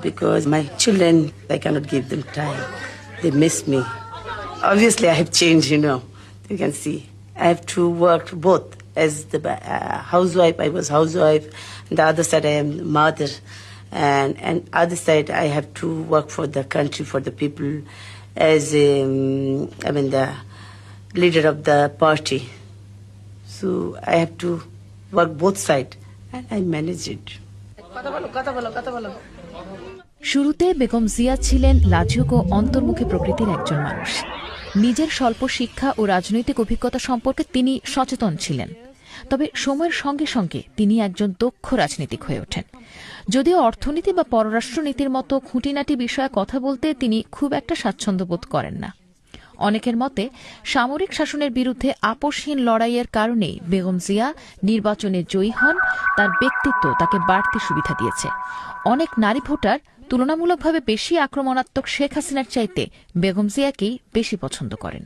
because my children, I cannot give them time. They miss me. Obviously, I have changed, You can see. I have to work both. As the housewife, I was housewife. On the other side, I am mother. And other side, I have to work for the country, for the people, as the leader of the party. So I have to work both sides, and I manage it. শুরুতে বেগম জিয়া ছিলেন লাজুক ও অন্তর্মুখী প্রকৃতির একজন মানুষ। নিজের স্বল্প শিক্ষা ও রাজনৈতিক অভিজ্ঞতা সম্পর্কে তিনি সচেতন ছিলেন। তবে সময়ের সঙ্গে সঙ্গে তিনি একজন দক্ষ রাজনীতিক হয়ে ওঠেন। যদিও অর্থনীতি বা পররাষ্ট্রনীতির মতো খুঁটিনাটি বিষয়ে কথা বলতে তিনি খুব একটা স্বাচ্ছন্দ্য বোধ করেন না। অনেকের মতে সামরিক শাসনের বিরুদ্ধে আপোষহীন লড়াইয়ের কারণেই বেগম জিয়া নির্বাচনে জয়ী হন। তার ব্যক্তিত্ব তাকে বাড়তি সুবিধা দিয়েছে। অনেক নারী ভোটার তুলনামূলকভাবে বেশি আক্রমণাত্মক শেখ হাসিনার চাইতে বেগম জিয়াকেই বেশি পছন্দ করেন।